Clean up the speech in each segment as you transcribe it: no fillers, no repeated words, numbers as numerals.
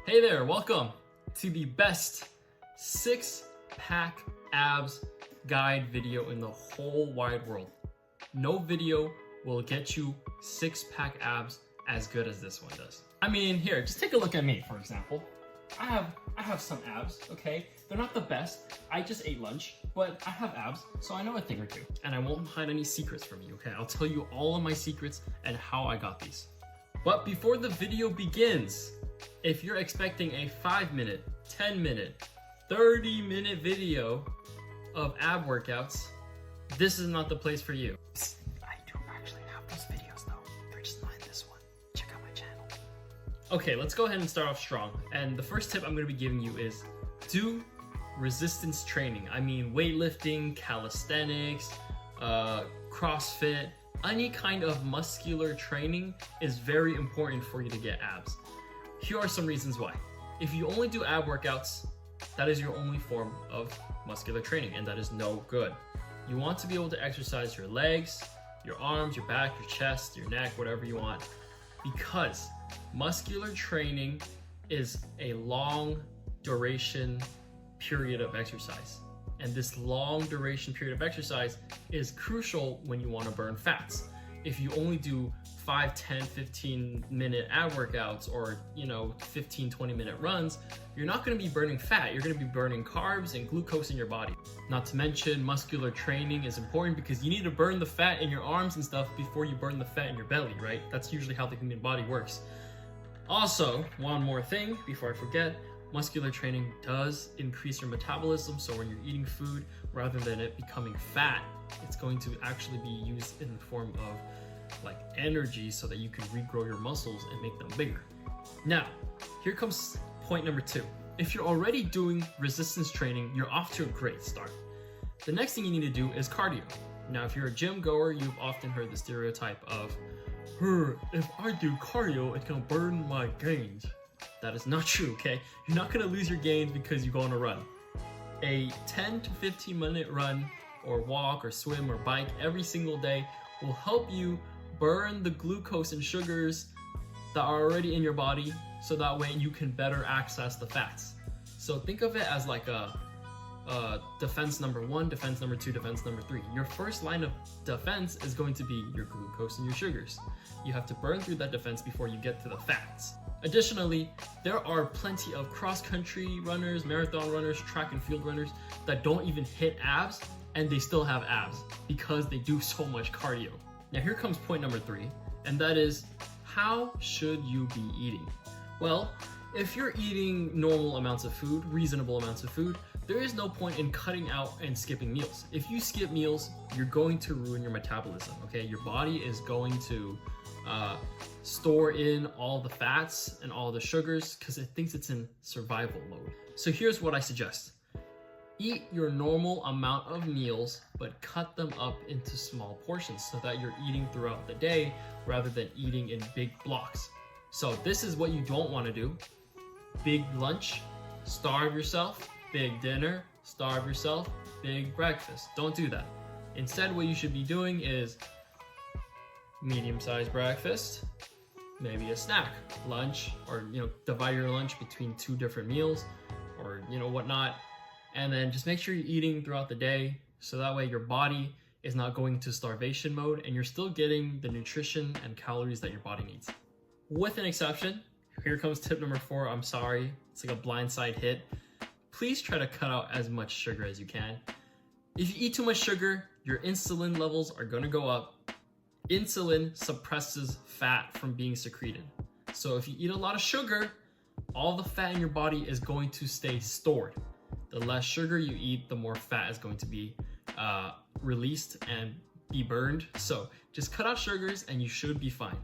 Hey there, welcome to the best six-pack abs guide video in the whole wide world. No video will get you six-pack abs as good as this one does. I mean, here, just take a look at me, for example. I have some abs, okay? They're not the best. I just ate lunch, but I have abs, so I know a thing or two. And I won't hide any secrets from you, okay? I'll tell you all of my secrets and how I got these. But before the video begins, if you're expecting a 5-minute, 10-minute, 30-minute video of ab workouts, this is not the place for you. I do actually have those videos though. They're just not in this one. Check out my channel. Okay, let's go ahead and start off strong. And the first tip I'm going to be giving you is do resistance training. I mean weightlifting, calisthenics, CrossFit, any kind of muscular training is very important for you to get abs. Here are some reasons why. If you only do ab workouts, that is your only form of muscular training, and that is no good. You want to be able to exercise your legs, your arms, your back, your chest, your neck, whatever you want, because muscular training is a long duration period of exercise. And this long duration period of exercise is crucial when you want to burn fats. If you only do 5, 10, 15 minute ab workouts or 15, 20 minute runs, you're not going to be burning fat. You're going to be burning carbs and glucose in your body. Not to mention muscular training is important because you need to burn the fat in your arms and stuff before you burn the fat in your belly, right? That's usually how the human body works. Also, one more thing before I forget, muscular training does increase your metabolism, so when you're eating food, rather than it becoming fat, it's going to actually be used in the form of like energy so that you can regrow your muscles and make them bigger. Now, here comes point number 2. If you're already doing resistance training, you're off to a great start. The next thing you need to do is cardio. Now, if you're a gym goer, you've often heard the stereotype of, if I do cardio, it's gonna burn my gains. That is not true, okay? You're not gonna lose your gains because you go on a run. A 10 to 15 minute run or walk or swim or bike every single day will help you burn the glucose and sugars that are already in your body so that way you can better access the fats. So think of it as like a defense number 1, defense number 2, defense number 3. Your first line of defense is going to be your glucose and your sugars. You have to burn through that defense before you get to the fats. Additionally, there are plenty of cross-country runners, marathon runners, track and field runners that don't even hit abs and they still have abs because they do so much cardio. Now here comes point number 3, and that is, how should you be eating? Well, if you're eating normal amounts of food, reasonable amounts of food, there is no point in cutting out and skipping meals. If you skip meals, you're going to ruin your metabolism, okay? Your body is going to store in all the fats and all the sugars because it thinks it's in survival mode. So here's what I suggest. Eat your normal amount of meals, but cut them up into small portions so that you're eating throughout the day rather than eating in big blocks. So this is what you don't want to do. Big lunch, starve yourself. Big dinner, starve yourself. Big breakfast. Don't do that. Instead, what you should be doing is medium-sized breakfast, maybe a snack, lunch, or divide your lunch between 2 different meals, or whatnot, and then just make sure you're eating throughout the day so that way your body is not going into starvation mode and you're still getting the nutrition and calories that your body needs. With an exception, here comes tip number 4. I'm sorry, it's like a blindside hit. Please try to cut out as much sugar as you can. If you eat too much sugar, your insulin levels are going to go up. Insulin suppresses fat from being secreted. So if you eat a lot of sugar, all the fat in your body is going to stay stored. The less sugar you eat, the more fat is going to be released and be burned. So just cut out sugars and you should be fine.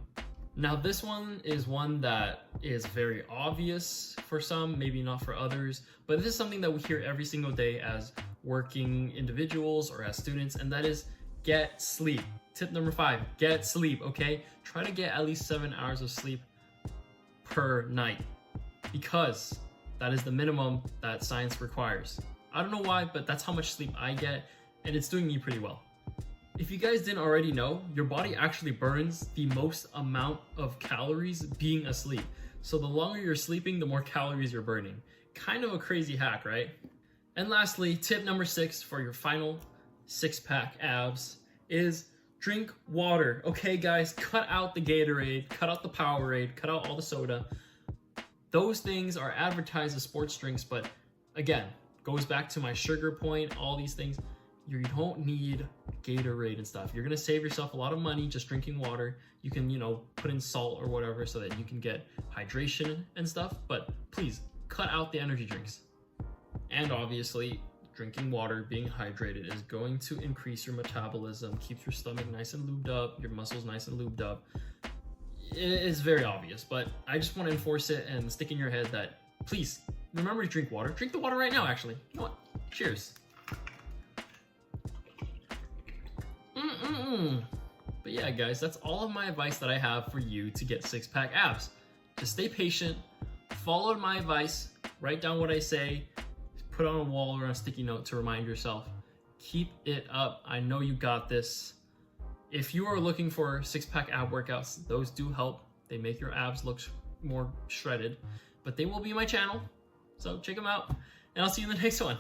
Now this one is one that is very obvious for some, maybe not for others, but this is something that we hear every single day as working individuals or as students, and that is get sleep. Tip number 5, get sleep, okay? Try to get at least 7 hours of sleep per night because that is the minimum that science requires. I don't know why, but that's how much sleep I get, and it's doing me pretty well. If you guys didn't already know, your body actually burns the most amount of calories being asleep. So the longer you're sleeping, the more calories you're burning. Kind of a crazy hack, right? And lastly, tip number 6 for your final 6-pack abs is drink water. Okay, guys, cut out the Gatorade, cut out the Powerade, cut out all the soda. Those things are advertised as sports drinks, but again, goes back to my sugar point, all these things. You don't need Gatorade and stuff. You're gonna save yourself a lot of money just drinking water. You can, put in salt or whatever so that you can get hydration and stuff, but please cut out the energy drinks. And obviously, drinking water, being hydrated is going to increase your metabolism, keeps your stomach nice and lubed up, your muscles nice and lubed up. It's very obvious, but I just want to enforce it and stick in your head that please remember to drink water. Drink the water right now, actually. You know what? Cheers. But yeah, guys, that's all of my advice that I have for you to get 6-pack abs. Just stay patient, follow my advice, write down what I say, put on a wall or on a sticky note to remind yourself. Keep it up. I know you got this. If you are looking for 6-pack ab workouts, those do help. They make your abs look more shredded, but they will be on my channel. So check them out, and I'll see you in the next one.